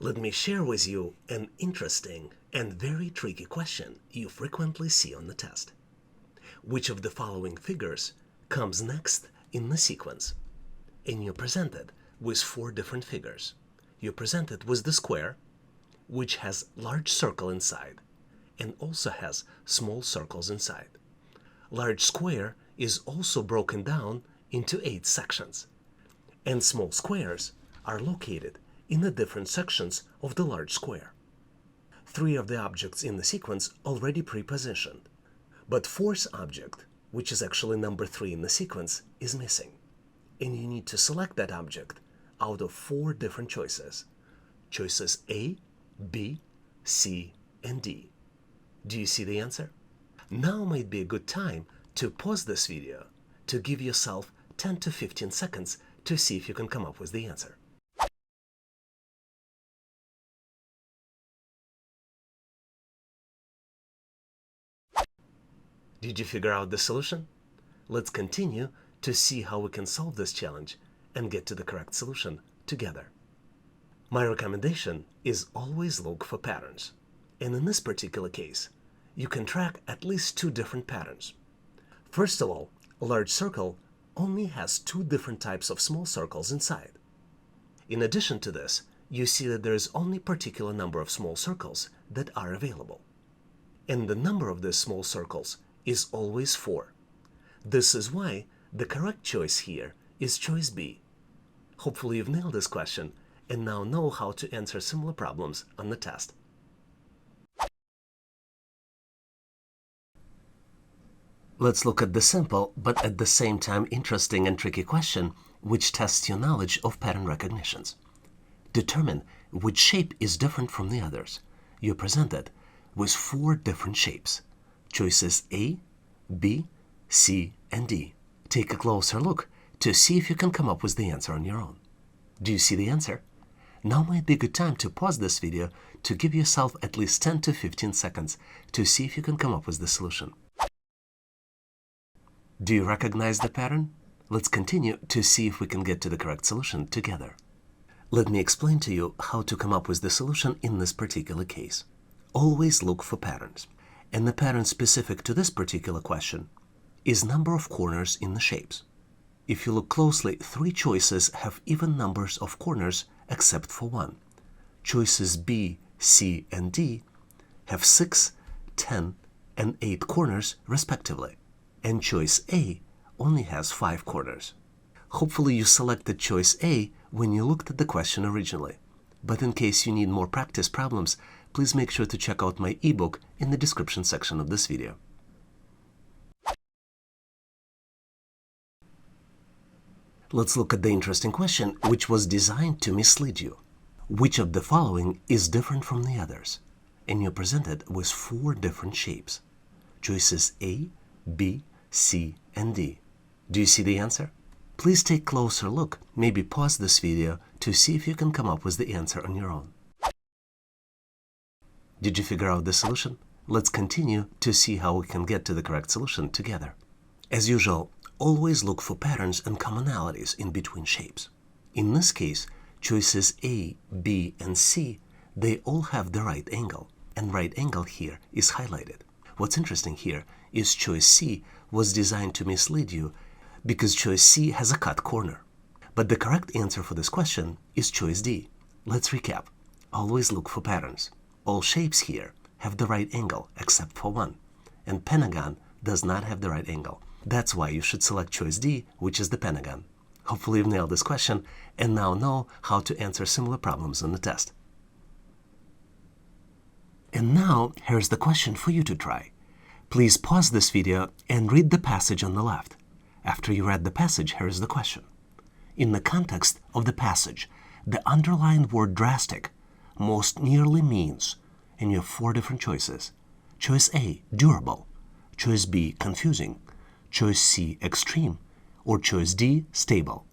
Let me share with you an interesting and very tricky question you frequently see on the test. Which of the following figures comes next in the sequence? And you're presented with 4 different figures. You're presented with the square, which has large circle inside and also has small circles inside. Large square is also broken down into 8 sections, and small squares are located in the different sections of the large square. 3 of the objects in the sequence already pre-positioned, but 4th object, which is actually number 3 in the sequence, is missing, and you need to select that object out of 4 different choices. Choices A, B, C, and D. Do you see the answer? Now might be a good time to pause this video to give yourself 10 to 15 seconds to see if you can come up with the answer. Did you figure out the solution? Let's continue to see how we can solve this challenge and get to the correct solution together. My recommendation is always look for patterns. And in this particular case, you can track at least 2 different patterns. First of all, a large circle only has 2 different types of small circles inside. In addition to this, you see that there is only a particular number of small circles that are available. And the number of these small circles is always 4. This is why the correct choice here is choice B. Hopefully you've nailed this question and now know how to answer similar problems on the test. Let's look at the simple but at the same time interesting and tricky question which tests your knowledge of pattern recognitions. Determine which shape is different from the others. You're presented with 4 different shapes. Choices A, B, C, and D. Take a closer look to see if you can come up with the answer on your own. Do you see the answer? Now might be a good time to pause this video to give yourself at least 10 to 15 seconds to see if you can come up with the solution. Do you recognize the pattern? Let's continue to see if we can get to the correct solution together. Let me explain to you how to come up with the solution in this particular case. Always look for patterns. And the pattern specific to this particular question is number of corners in the shapes. If you look closely, 3 choices have even numbers of corners except for 1. Choices B, C, and D have 6, 10, and 8 corners respectively, and choice A only has 5 corners. Hopefully you selected choice A when you looked at the question originally, but in case you need more practice problems, please make sure to check out my ebook in the description section of this video. Let's look at the interesting question which was designed to mislead you. Which of the following is different from the others? And you're presented with 4 different shapes. Choices A, B, C, and D. Do you see the answer? Please take a closer look, maybe pause this video to see if you can come up with the answer on your own. Did you figure out the solution? Let's continue to see how we can get to the correct solution together. As usual, always look for patterns and commonalities in between shapes. In this case, choices A, B, and C, they all have the right angle, and right angle here is highlighted. What's interesting here is choice C was designed to mislead you because choice C has a cut corner. But the correct answer for this question is choice D. Let's recap. Always look for patterns. All shapes here have the right angle except for 1, and pentagon does not have the right angle. That's why you should select choice D, which is the pentagon. Hopefully you've nailed this question and now know how to answer similar problems on the test. And now here's the question for you to try. Please pause this video and read the passage on the left. After you read the passage, here's the question. In the context of the passage, the underlined word drastic most nearly means, and you have 4 different choices. Choice A, durable. Choice B, confusing. Choice C, extreme. Or choice D, stable.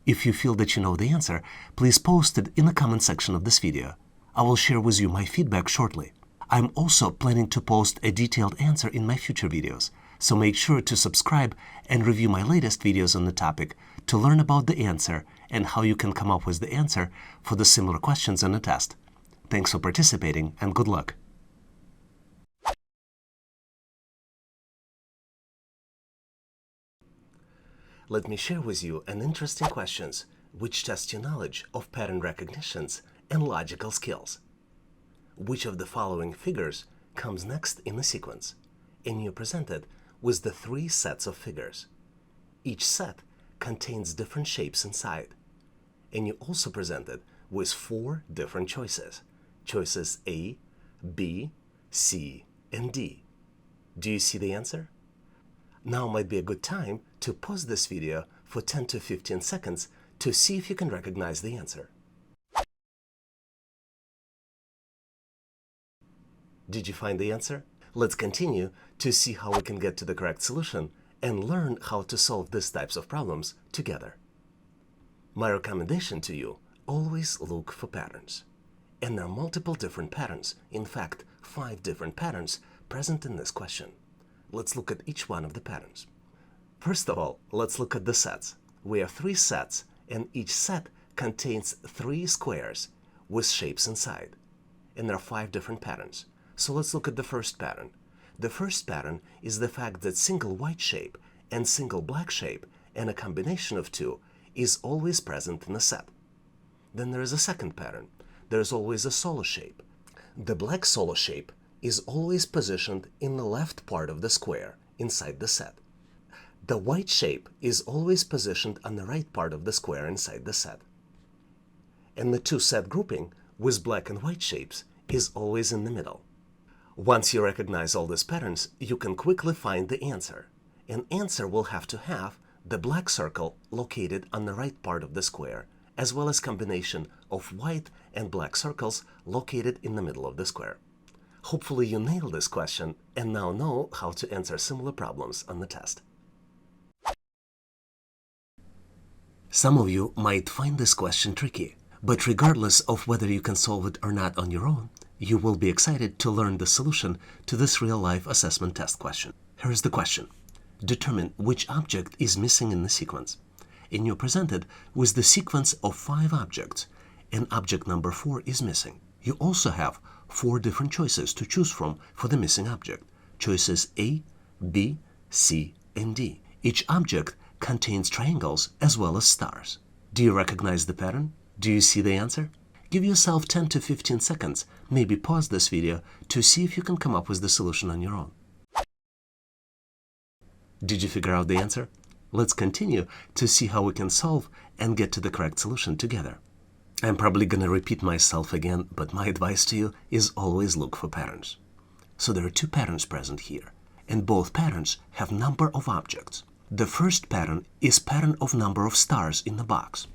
If you feel that you know the answer, please post it in the comment section of this video. I will share with you my feedback shortly. I'm also planning to post a detailed answer in my future videos, so make sure to subscribe and review my latest videos on the topic to learn about the answer and how you can come up with the answer for the similar questions on the test. Thanks for participating and good luck. Let me share with you an interesting questions which test your knowledge of pattern recognitions and logical skills. Which of the following figures comes next in the sequence? And you're presented with the 3 sets of figures. Each set contains different shapes inside. And you're also presented with 4 different choices. Choices A, B, C, and D. Do you see the answer? Now might be a good time to pause this video for 10 to 15 seconds to see if you can recognize the answer. Did you find the answer? Let's continue to see how we can get to the correct solution and learn how to solve these types of problems together. My recommendation to you, always look for patterns. And there are multiple different patterns, in fact 5 different patterns present in this question. Let's look at each one of the patterns. First of all, let's look at the sets. We have 3 sets, and each set contains 3 squares with shapes inside. And there are 5 different patterns. So let's look at the first pattern. The first pattern is the fact that single white shape and single black shape and a combination of 2 is always present in a set. Then there is a second pattern. There is always a solo shape. The black solo shape is always positioned in the left part of the square inside the set. The white shape is always positioned on the right part of the square inside the set. And the 2 set grouping with black and white shapes is always in the middle. Once you recognize all these patterns, you can quickly find the answer. An answer will have to have the black circle located on the right part of the square, as well as combination of white and black circles located in the middle of the square. Hopefully you nailed this question and now know how to answer similar problems on the test. Some of you might find this question tricky, but regardless of whether you can solve it or not on your own, you will be excited to learn the solution to this real-life assessment test question. Here is the question. Determine which object is missing in the sequence. And you're presented with the sequence of 5 objects, and object number 4 is missing. You also have 4 different choices to choose from for the missing object. Choices A, B, C, and D. Each object contains triangles as well as stars. Do you recognize the pattern? Do you see the answer? Give yourself 10 to 15 seconds, maybe pause this video to see if you can come up with the solution on your own. Did you figure out the answer? Let's continue to see how we can solve and get to the correct solution together. I'm probably going to repeat myself again, but my advice to you is always look for patterns. So there are 2 patterns present here, and both patterns have number of objects. The first pattern is pattern of number of stars in the box.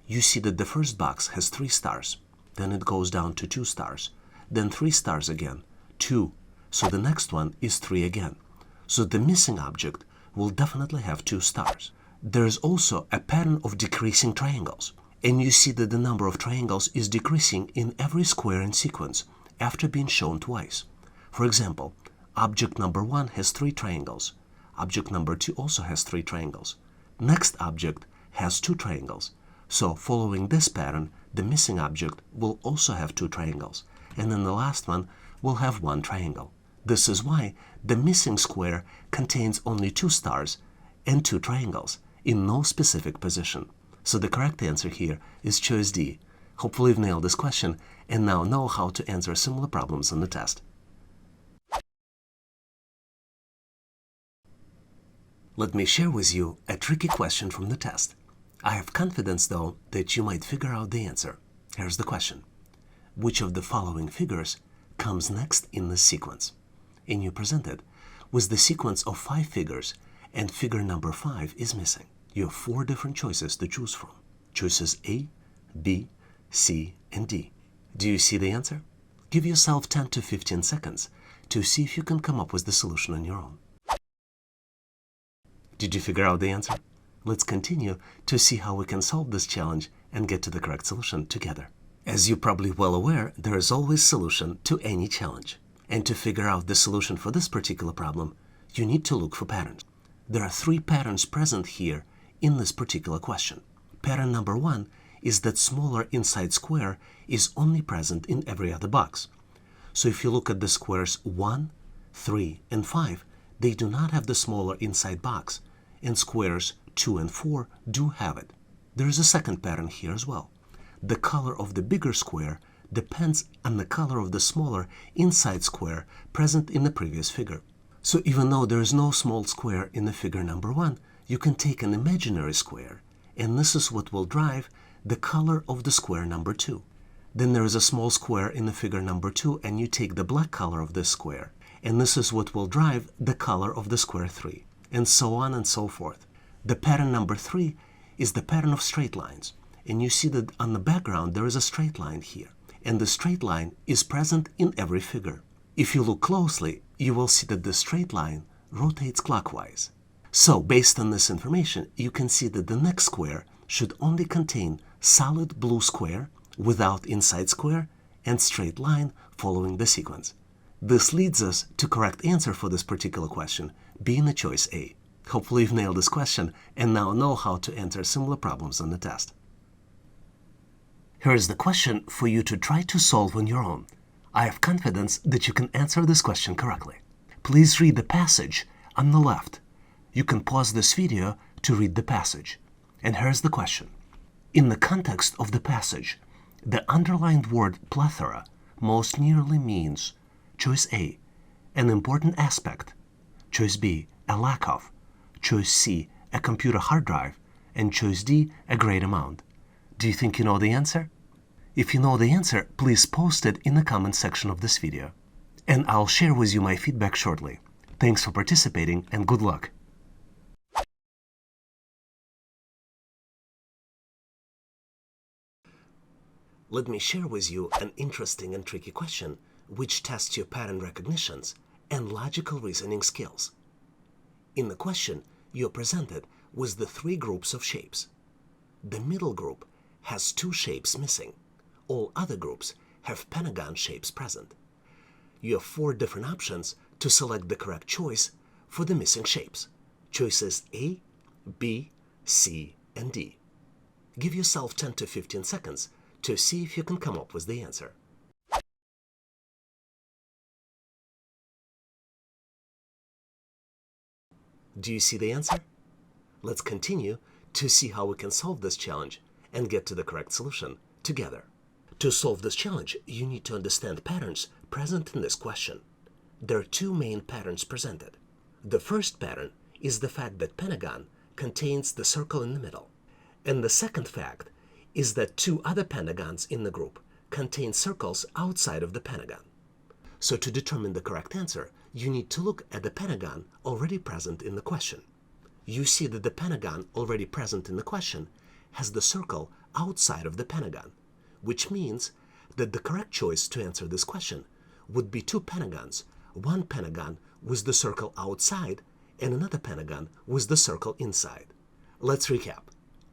You see that the first box has 3 stars, then it goes down to 2 stars, then 3 stars again, 2, so the next one is 3 again. So the missing object will definitely have 2 stars. There is also a pattern of decreasing triangles, and you see that the number of triangles is decreasing in every square in sequence after being shown twice. For example, object number 1 has 3 triangles. Object number 2 also has 3 triangles. Next object has 2 triangles. So following this pattern, the missing object will also have 2 triangles, and then the last one will have 1 triangle. This is why the missing square contains only 2 stars and 2 triangles in no specific position. So the correct answer here is choice D. Hopefully you've nailed this question and now know how to answer similar problems on the test. Let me share with you a tricky question from the test. I have confidence, though, that you might figure out the answer. Here's the question. Which of the following figures comes next in this sequence? And you're presented with the sequence of 5 figures, and figure number 5 is missing. You have 4 different choices to choose from. Choices A, B, C, and D. Do you see the answer? Give yourself 10 to 15 seconds to see if you can come up with the solution on your own. Did you figure out the answer? Let's continue to see how we can solve this challenge and get to the correct solution together. As you're probably well aware, there is always a solution to any challenge. And to figure out the solution for this particular problem, you need to look for patterns. There are 3 patterns present here in this particular question. Pattern number 1 is that smaller inside square is only present in every other box. So if you look at the squares 1, 3, and 5, they do not have the smaller inside box, and squares 2 and 4 do have it. There is a second pattern here as well. The color of the bigger square depends on the color of the smaller inside square present in the previous figure. So even though there is no small square in the figure number 1, you can take an imaginary square, and this is what will drive the color of the square number 2. Then there is a small square in the figure number 2, and you take the black color of this square, and this is what will drive the color of the square 3, and so on and so forth. The pattern number 3 is the pattern of straight lines, and you see that on the background there is a straight line here, and the straight line is present in every figure. If you look closely, you will see that the straight line rotates clockwise. So, based on this information, you can see that the next square should only contain solid blue square without inside square and straight line following the sequence. This leads us to correct answer for this particular question, being the choice A. Hopefully you've nailed this question and now know how to answer similar problems on the test. Here is the question for you to try to solve on your own. I have confidence that you can answer this question correctly. Please read the passage on the left. You can pause this video to read the passage. And here's the question. In the context of the passage, the underlined word plethora most nearly means choice A, an important aspect, choice B, a lack of, choice C, a computer hard drive, and choice D, a great amount. Do you think you know the answer? If you know the answer, please post it in the comment section of this video. And I'll share with you my feedback shortly. Thanks for participating and good luck! Let me share with you an interesting and tricky question which tests your pattern recognitions and logical reasoning skills. In the question, you're presented with the 3 groups of shapes. The middle group has 2 shapes missing. All other groups have pentagon shapes present. You have 4 different options to select the correct choice for the missing shapes. Choices A, B, C, and D. Give yourself 10 to 15 seconds to see if you can come up with the answer. Do you see the answer? Let's continue to see how we can solve this challenge and get to the correct solution together. To solve this challenge, you need to understand patterns present in this question. There are 2 main patterns presented. The first pattern is the fact that pentagon contains the circle in the middle. And the second fact is that 2 other pentagons in the group contain circles outside of the pentagon. So to determine the correct answer, you need to look at the pentagon already present in the question. You see that the pentagon already present in the question has the circle outside of the pentagon, which means that the correct choice to answer this question would be 2 pentagons, one pentagon with the circle outside and another pentagon with the circle inside. Let's recap.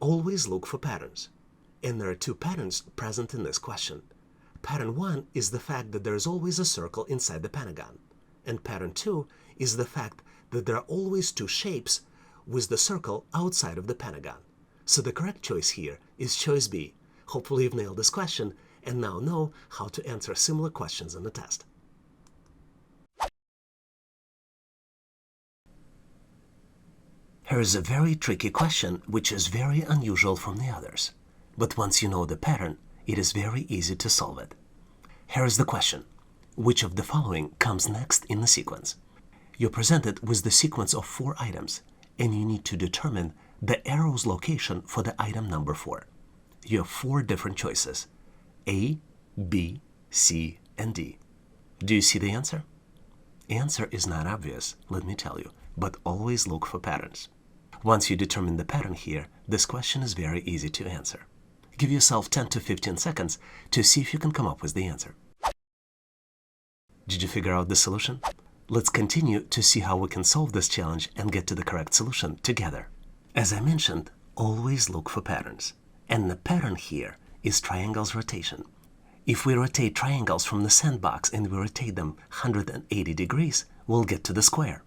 Always look for patterns. And there are 2 patterns present in this question. Pattern 1 is the fact that there is always a circle inside the pentagon. And pattern 2 is the fact that there are always 2 shapes with the circle outside of the pentagon. So the correct choice here is choice B. Hopefully you've nailed this question and now know how to answer similar questions on the test. Here is a very tricky question which is very unusual from the others. But once you know the pattern, it is very easy to solve it. Here is the question. Which of the following comes next in the sequence? You're presented with the sequence of 4 items, and you need to determine the arrow's location for the item number 4. You have 4 different choices, A, B, C, and D. Do you see the answer? Answer is not obvious, let me tell you, but always look for patterns. Once you determine the pattern here, this question is very easy to answer. Give yourself 10 to 15 seconds to see if you can come up with the answer. Did you figure out the solution? Let's continue to see how we can solve this challenge and get to the correct solution together. As I mentioned, always look for patterns. And the pattern here is triangles rotation. If we rotate triangles from the sandbox and we rotate them 180 degrees, we'll get to the square.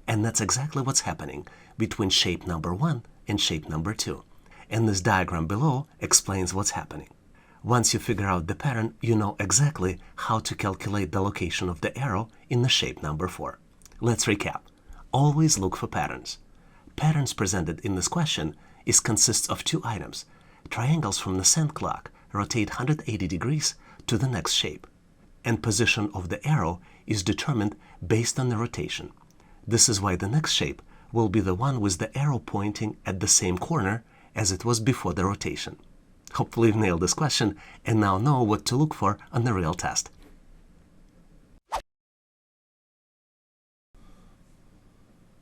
And that's exactly what's happening between shape number 1 and shape number 2. and this diagram below explains what's happening. Once you figure out the pattern, you know exactly how to calculate the location of the arrow in the shape number 4. Let's recap. Always look for patterns. Patterns presented in this question consists of 2 items. Triangles from the cent clock rotate 180 degrees to the next shape, and position of the arrow is determined based on the rotation. This is why the next shape will be the one with the arrow pointing at the same corner as it was before the rotation. Hopefully you've nailed this question and now know what to look for on the real test.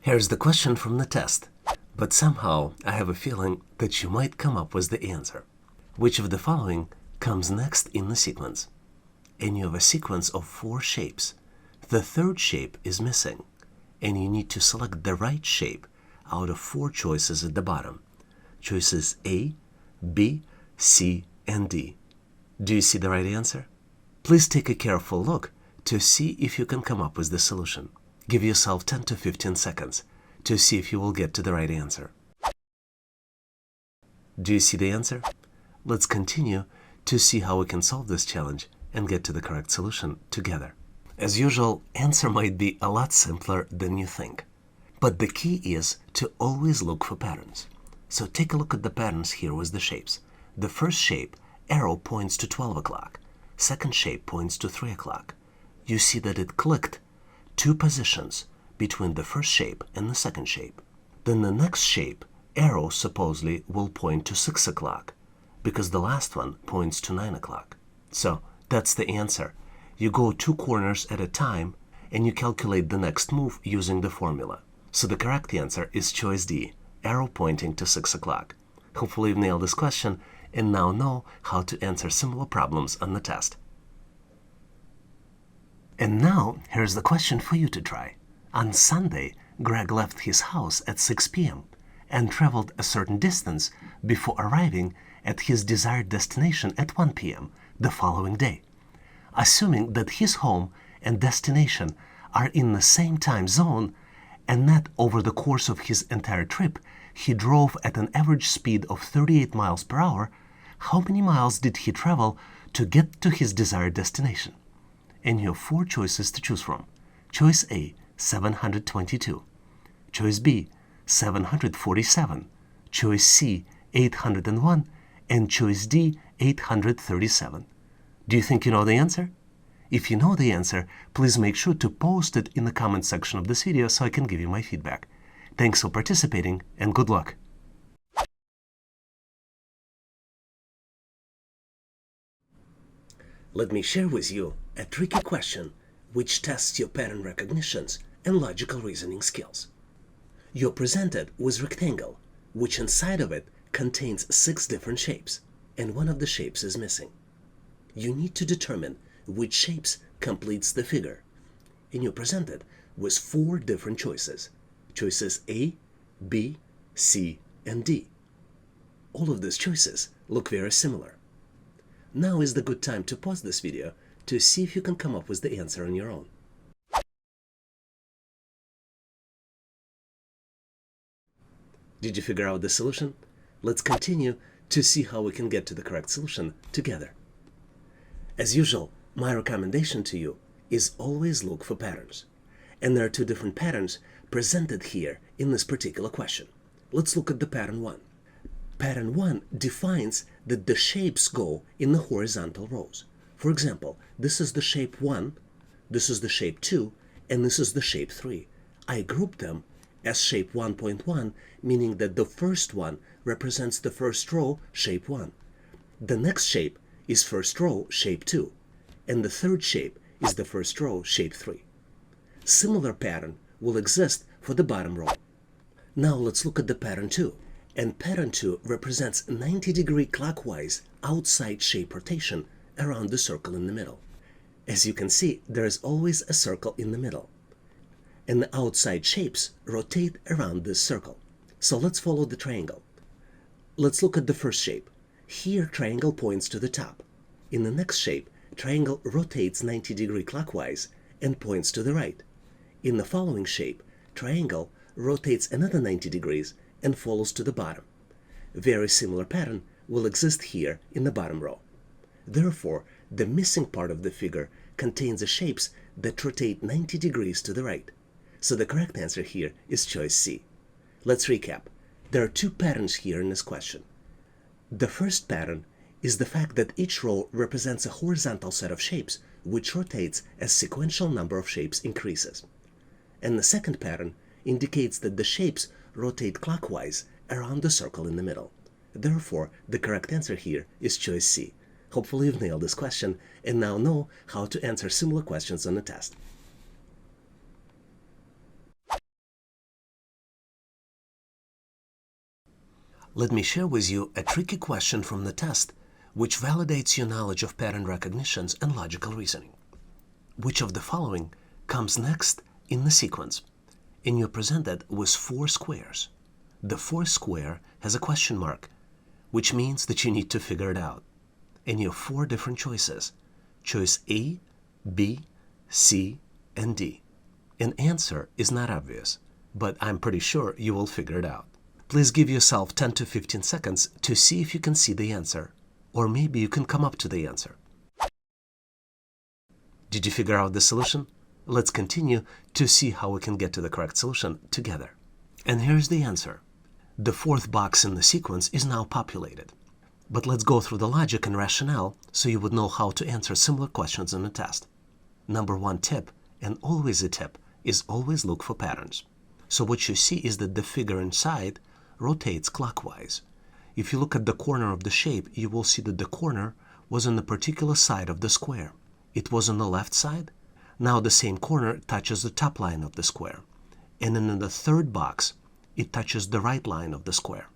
Here's the question from the test, but somehow I have a feeling that you might come up with the answer. Which of the following comes next in the sequence? And you have a sequence of 4 shapes. The third shape is missing, and you need to select the right shape out of 4 choices at the bottom. Choices A, B, C, and D. Do you see the right answer? Please take a careful look to see if you can come up with the solution. Give yourself 10 to 15 seconds to see if you will get to the right answer. Do you see the answer? Let's continue to see how we can solve this challenge and get to the correct solution together. As usual, answer might be a lot simpler than you think. But the key is to always look for patterns. So take a look at the patterns here with the shapes. The first shape, arrow points to 12 o'clock. Second shape points to 3 o'clock. You see that it clicked 2 positions between the first shape and the second shape. Then the next shape, arrow supposedly will point to 6 o'clock because the last one points to 9 o'clock. So that's the answer. You go 2 corners at a time and you calculate the next move using the formula. So the correct answer is choice D, arrow pointing to 6 o'clock. Hopefully you've nailed this question and now know how to answer similar problems on the test. And now here's the question for you to try. On Sunday, Greg left his house at 6 p.m. and traveled a certain distance before arriving at his desired destination at 1 p.m. the following day. Assuming that his home and destination are in the same time zone and that over the course of his entire trip he drove at an average speed of 38 miles per hour, how many miles did he travel to get to his desired destination? And you have 4 choices to choose from. Choice A, 722. Choice B, 747. Choice C, 801. And choice D, 837. Do you think you know the answer? If you know the answer, please make sure to post it in the comment section of this video so I can give you my feedback. Thanks for participating and good luck! Let me share with you a tricky question which tests your pattern recognitions and logical reasoning skills. You're presented with a rectangle, which inside of it contains 6 different shapes, and one of the shapes is missing. You need to determine which shapes completes the figure, and you're presented with 4 different choices. Choices A, B, C, and D. All of these choices look very similar. Now is the good time to pause this video to see if you can come up with the answer on your own. Did you figure out the solution? Let's continue to see how we can get to the correct solution together. As usual, my recommendation to you is always look for patterns. And there are 2 different patterns presented here in this particular question. Let's look at the pattern 1. Pattern 1 defines that the shapes go in the horizontal rows. For example, this is the shape 1, this is the shape 2, and this is the shape 3. I grouped them as shape 1.1, meaning that the first one represents the first row, shape 1. The next shape is first row, shape 2, and the third shape is the first row, shape 3. Similar pattern will exist for the bottom row. Now let's look at the pattern 2. And pattern 2 represents 90-degree clockwise outside shape rotation around the circle in the middle. As you can see, there is always a circle in the middle, and the outside shapes rotate around this circle. So let's follow the triangle. Let's look at the first shape. Here, triangle points to the top. In the next shape, triangle rotates 90-degree clockwise and points to the right. In the following shape, triangle rotates another 90 degrees and follows to the bottom. very similar pattern will exist here in the bottom row. Therefore, the missing part of the figure contains the shapes that rotate 90 degrees to the right. So the correct answer here is choice C. Let's recap. There are two patterns here in this question. The first pattern is the fact that each row represents a horizontal set of shapes which rotates as sequential number of shapes increases. And the second pattern indicates that the shapes rotate clockwise around the circle in the middle. Therefore, the correct answer here is choice C. Hopefully you've nailed this question and now know how to answer similar questions on the test. Let me share with you a tricky question from the test which validates your knowledge of pattern recognitions and logical reasoning. Which of the following comes next in the sequence? And you're presented with 4 squares. The fourth square has a question mark, which means that you need to figure it out. And you have 4 different choices. Choice A, B, C, and D. An answer is not obvious, but I'm pretty sure you will figure it out. Please give yourself 10 to 15 seconds to see if you can see the answer, or maybe you can come up to the answer. Did you figure out the solution? Let's continue to see how we can get to the correct solution together. And here's the answer. The 4th box in the sequence is now populated. But let's go through the logic and rationale so you would know how to answer similar questions in the test. Number 1 tip, and always a tip, is always look for patterns. So what you see is that the figure inside rotates clockwise. If you look at the corner of the shape, you will see that the corner was on the particular side of the square. It was on the left side. Now the same corner touches the top line of the square. And then in the 3rd box, it touches the right line of the square.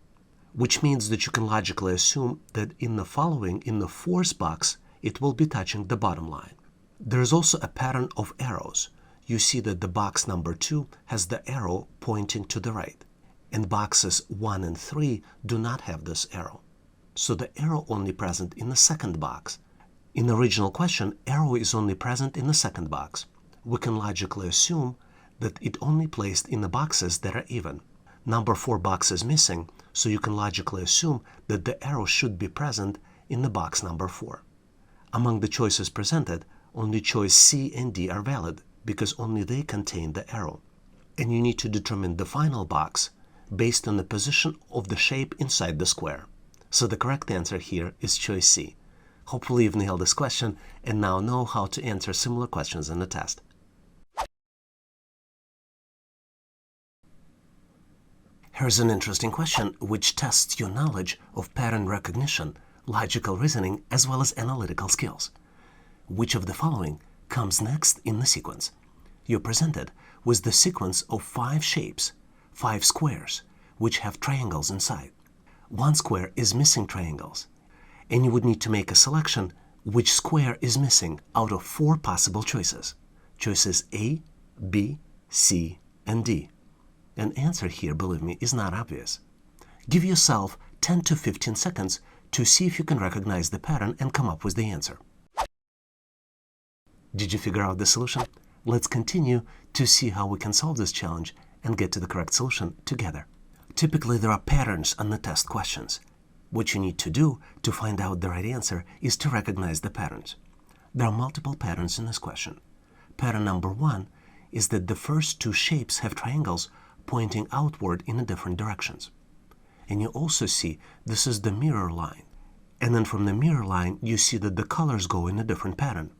Which means that you can logically assume that in the 4th box, it will be touching the bottom line. There is also a pattern of arrows. You see that the box number 2 has the arrow pointing to the right, and boxes 1 and 3 do not have this arrow. So the arrow only present in the 2nd box. In the original question, arrow is only present in the 2nd box. We can logically assume that it only placed in the boxes that are even. Number 4 box is missing, so you can logically assume that the arrow should be present in the box number 4. Among the choices presented, only choice C and D are valid because only they contain the arrow. And you need to determine the final box based on the position of the shape inside the square. So the correct answer here is choice C. Hopefully you've nailed this question and now know how to answer similar questions in the test. Here's an interesting question which tests your knowledge of pattern recognition, logical reasoning, as well as analytical skills. Which of the following comes next in the sequence? You're presented with the sequence of 5 shapes, 5 squares, which have triangles inside. 1 square is missing triangles, and you would need to make a selection which square is missing out of 4 possible choices. Choices A, B, C, and D. An answer here, believe me, is not obvious. Give yourself 10 to 15 seconds to see if you can recognize the pattern and come up with the answer. Did you figure out the solution? Let's continue to see how we can solve this challenge and get to the correct solution together. Typically, there are patterns on the test questions. What you need to do to find out the right answer is to recognize the patterns. There are multiple patterns in this question. Pattern number 1 is that the first 2 shapes have triangles pointing outward in different directions. And you also see this is the mirror line. And then from the mirror line, you see that the colors go in a different pattern.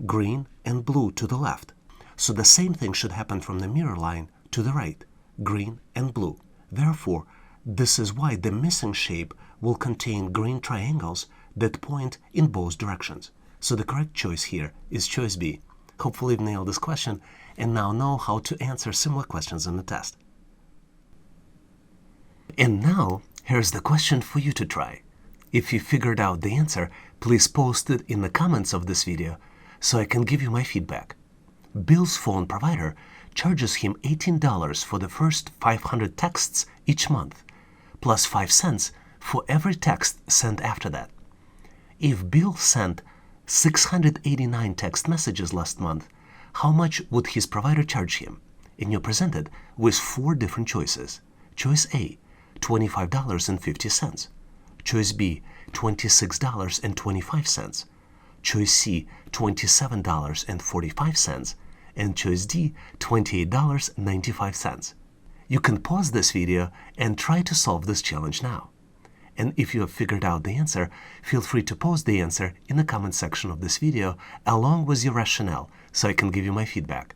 Green and blue to the left. So the same thing should happen from the mirror line to the right. Green and blue. Therefore, this is why the missing shape will contain green triangles that point in both directions. So the correct choice here is choice B. Hopefully you've nailed this question and now know how to answer similar questions in the test. And now, here's the question for you to try. If you figured out the answer, please post it in the comments of this video so I can give you my feedback. Bill's phone provider charges him $18 for the first 500 texts each month, plus 5 cents for every text sent after that. If Bill sent 689 text messages last month, how much would his provider charge him? And you're presented with 4 different choices. Choice A, $25.50. Choice B, $26.25. Choice C, $27.45. And choice D, $28.95. You can pause this video and try to solve this challenge now. And if you have figured out the answer, feel free to post the answer in the comment section of this video along with your rationale so I can give you my feedback.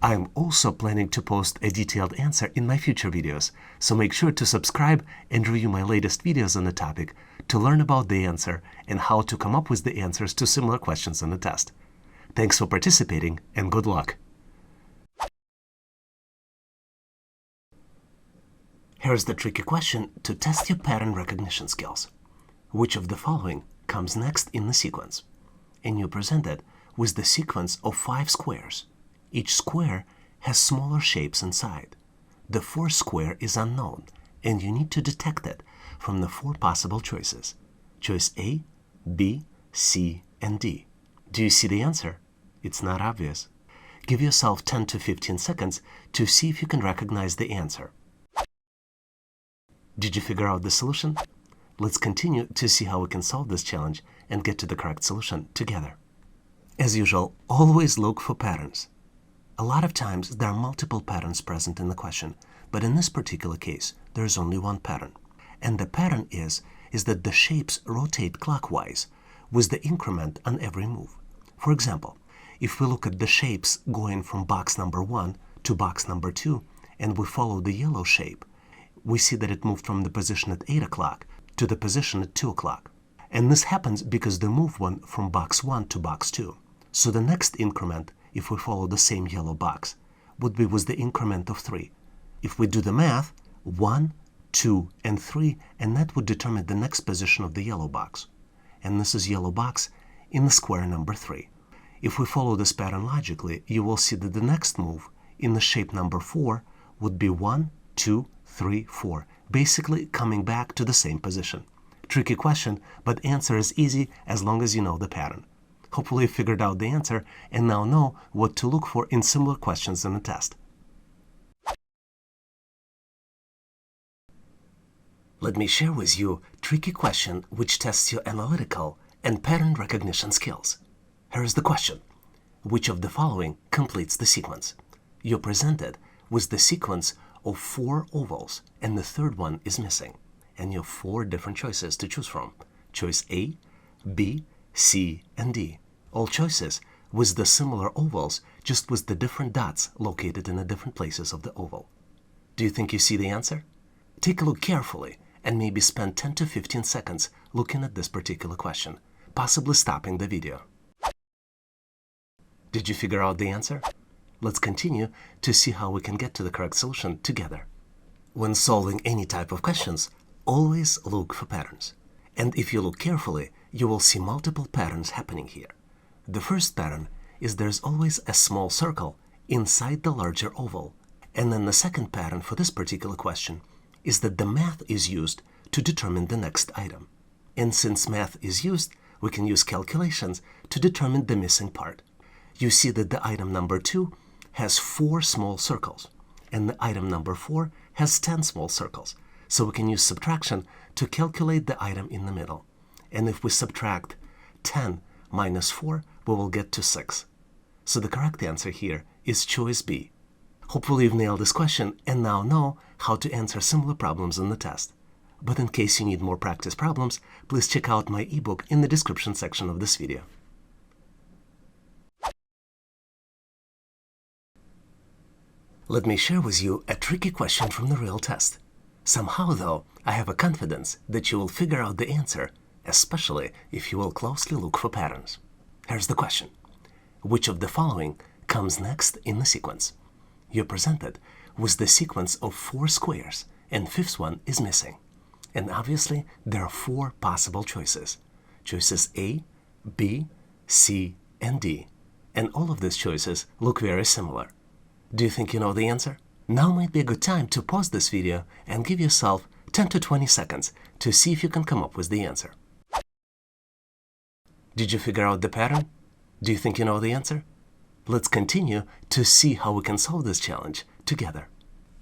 I am also planning to post a detailed answer in my future videos, so make sure to subscribe and review my latest videos on the topic to learn about the answer and how to come up with the answers to similar questions on the test. Thanks for participating and good luck! Here's the tricky question to test your pattern recognition skills. Which of the following comes next in the sequence? And you're presented with the sequence of 5 squares. Each square has smaller shapes inside. The fourth square is unknown, and you need to detect it from the 4 possible choices. Choice A, B, C, and D. Do you see the answer? It's not obvious. Give yourself 10 to 15 seconds to see if you can recognize the answer. Did you figure out the solution? Let's continue to see how we can solve this challenge and get to the correct solution together. As usual, always look for patterns. A lot of times there are multiple patterns present in the question, but in this particular case, there is only one pattern. And the pattern is that the shapes rotate clockwise with the increment on every move. For example, if we look at the shapes going from box number 1 to box number 2, and we follow the yellow shape, we see that it moved from the position at 8 o'clock to the position at 2 o'clock. And this happens because the move went from box 1 to box 2. So the next increment, if we follow the same yellow box, would be with the increment of 3. If we do the math, 1, 2, and 3, and that would determine the next position of the yellow box. And this is yellow box in the square number 3. If we follow this pattern logically, you will see that the next move in the shape number 4 would be 1, 2, 3, 4, basically coming back to the same position. Tricky question, but answer is easy as long as you know the pattern. Hopefully you figured out the answer and now know what to look for in similar questions in the test. Let me share with you a tricky question which tests your analytical and pattern recognition skills. Here is the question. Which of the following completes the sequence? You're presented with the sequence of 4 ovals and the third one is missing. And you have 4 different choices to choose from. Choice A, B, C, and D. All choices with the similar ovals, just with the different dots located in the different places of the oval. Do you think you see the answer? Take a look carefully and maybe spend 10 to 15 seconds looking at this particular question, possibly stopping the video. Did you figure out the answer? Let's continue to see how we can get to the correct solution together. When solving any type of questions, always look for patterns. And if you look carefully, you will see multiple patterns happening here. The first pattern is there's always a small circle inside the larger oval. And then the second pattern for this particular question is that the math is used to determine the next item. And since math is used, we can use calculations to determine the missing part. You see that the item number 2 has 4 small circles, and the item number 4 has 10 small circles. So we can use subtraction to calculate the item in the middle. And if we subtract 10 minus 4, we will get to 6. So the correct answer here is choice B. Hopefully you've nailed this question and now know how to answer similar problems in the test. But in case you need more practice problems, please check out my ebook in the description section of this video. Let me share with you a tricky question from the real test. Somehow, though, I have a confidence that you will figure out the answer, especially if you will closely look for patterns. Here's the question. Which of the following comes next in the sequence? You're presented with the sequence of 4 squares, and fifth one is missing. And obviously, there are 4 possible choices. Choices A, B, C, and D. And all of these choices look very similar. Do you think you know the answer? Now might be a good time to pause this video and give yourself 10 to 20 seconds to see if you can come up with the answer. Did you figure out the pattern? Do you think you know the answer? Let's continue to see how we can solve this challenge together.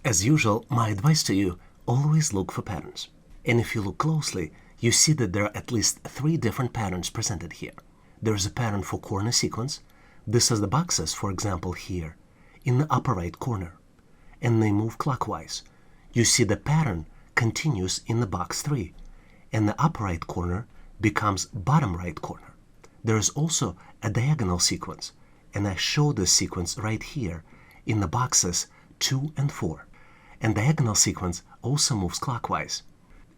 As usual, my advice to you, always look for patterns. And if you look closely, you see that there are at least 3 different patterns presented here. There is a pattern for corner sequence. This is the boxes, for example, here, in the upper right corner. And they move clockwise. You see the pattern continues in the box 3, and the upper right corner becomes bottom right corner. There is also a diagonal sequence, and I show this sequence right here in the boxes 2 and 4. And diagonal sequence also moves clockwise.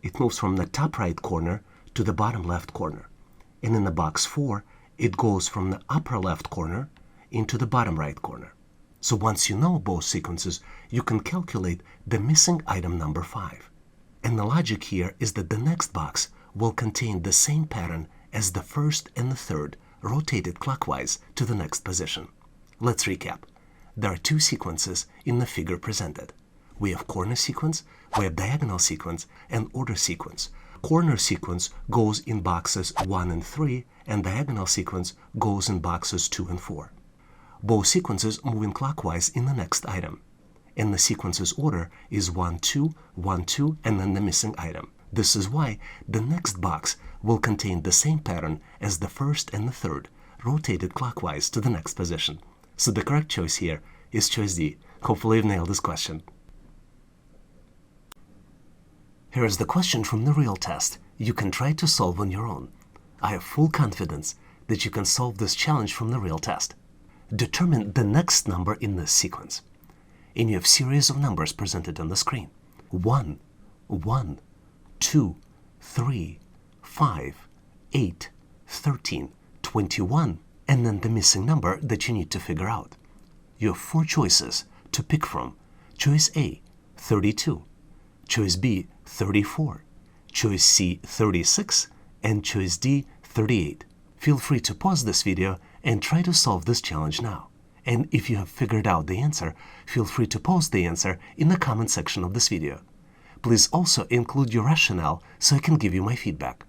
It moves from the top right corner to the bottom left corner. And in the box 4, it goes from the upper left corner into the bottom right corner. So once you know both sequences, you can calculate the missing item number 5. And the logic here is that the next box will contain the same pattern as the first and the third, rotated clockwise to the next position. Let's recap. There are 2 sequences in the figure presented. We have corner sequence, we have diagonal sequence, and order sequence. Corner sequence goes in boxes 1 and 3, and diagonal sequence goes in boxes 2 and 4. Both sequences move in clockwise in the next item. And the sequence's order is 1, 2, 1, 2, and then the missing item. This is why the next box will contain the same pattern as the first and the third, rotated clockwise to the next position. So the correct choice here is choice D. Hopefully you've nailed this question. Here is the question from the real test. You can try to solve on your own. I have full confidence that you can solve this challenge from the real test. Determine the next number in this sequence. And you have series of numbers presented on the screen. 1, 1, 2, 3, 5, 8, 13, 21, and then the missing number that you need to figure out. You have 4 choices to pick from. Choice A, 32. Choice B, 34. Choice C, 36. And choice D, 38. Feel free to pause this video and try to solve this challenge now. And if you have figured out the answer, feel free to post the answer in the comment section of this video. Please also include your rationale so I can give you my feedback.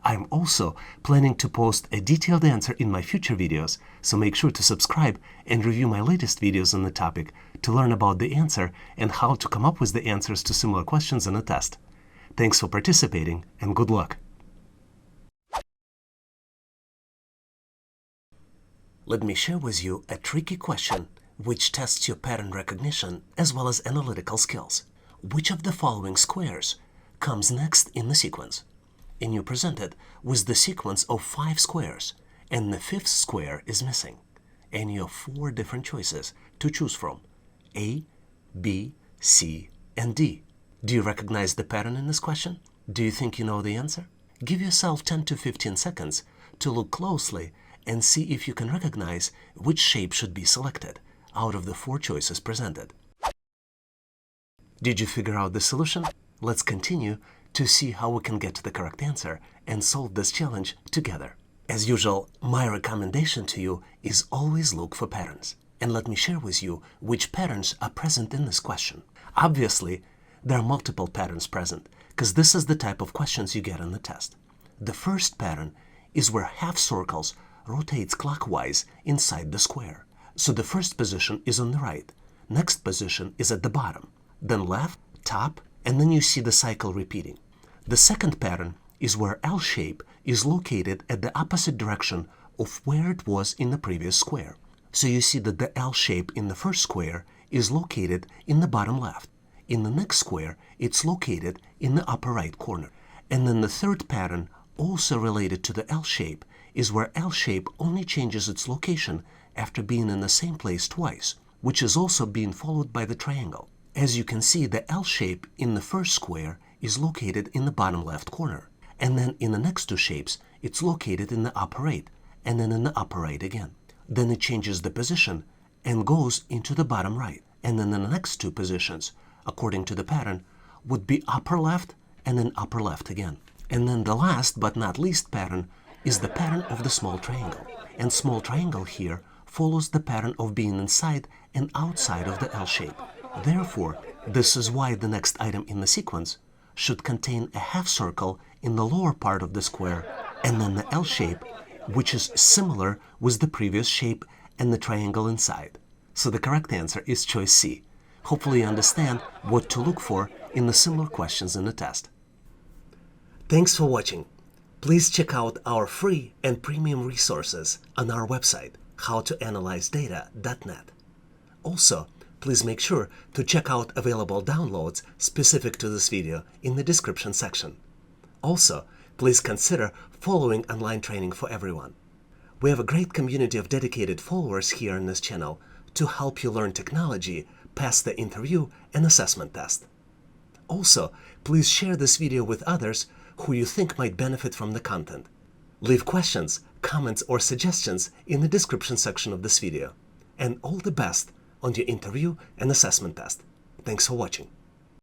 I am also planning to post a detailed answer in my future videos, so make sure to subscribe and review my latest videos on the topic to learn about the answer and how to come up with the answers to similar questions on a test. Thanks for participating and good luck! Let me share with you a tricky question which tests your pattern recognition as well as analytical skills. Which of the following squares comes next in the sequence? And you're presented with the sequence of 5 squares, and the 5th square is missing. And you have 4 different choices to choose from: A, B, C, and D. Do you recognize the pattern in this question? Do you think you know the answer? Give yourself 10 to 15 seconds to look closely and see if you can recognize which shape should be selected out of the 4 choices presented. Did you figure out the solution? Let's continue to see how we can get to the correct answer and solve this challenge together. As usual, my recommendation to you is always look for patterns. And let me share with you which patterns are present in this question. Obviously, there are multiple patterns present, because this is the type of questions you get on the test. The first pattern is where half circles rotates clockwise inside the square. So the first position is on the right, next position is at the bottom, then left, top, and then you see the cycle repeating. The second pattern is where L shape is located at the opposite direction of where it was in the previous square. So you see that the L shape in the first square is located in the bottom left. In the next square, it's located in the upper right corner. And then the third pattern, also related to the L shape, is where L shape only changes its location after being in the same place twice, which is also being followed by the triangle. As you can see, the L shape in the first square is located in the bottom left corner. And then in the next 2 shapes, it's located in the upper right, and then in the upper right again. Then it changes the position and goes into the bottom right. And then in the next 2 positions, according to the pattern, would be upper left and then upper left again. And then the last but not least pattern is the pattern of the small triangle. And small triangle here follows the pattern of being inside and outside of the L shape. Therefore, this is why the next item in the sequence should contain a half circle in the lower part of the square, and then the L shape, which is similar with the previous shape and the triangle inside. So the correct answer is choice C. Hopefully you understand what to look for in the similar questions in the test. Thanks for watching. Please check out our free and premium resources on our website, howtoanalyzedata.net. Also, please make sure to check out available downloads specific to this video in the description section. Also, please consider following online training for everyone. We have a great community of dedicated followers here on this channel to help you learn technology, pass the interview and assessment test. Also, please share this video with others who you think might benefit from the content. Leave questions, comments, or suggestions in the description section of this video. And all the best on your interview and assessment test. Thanks for watching.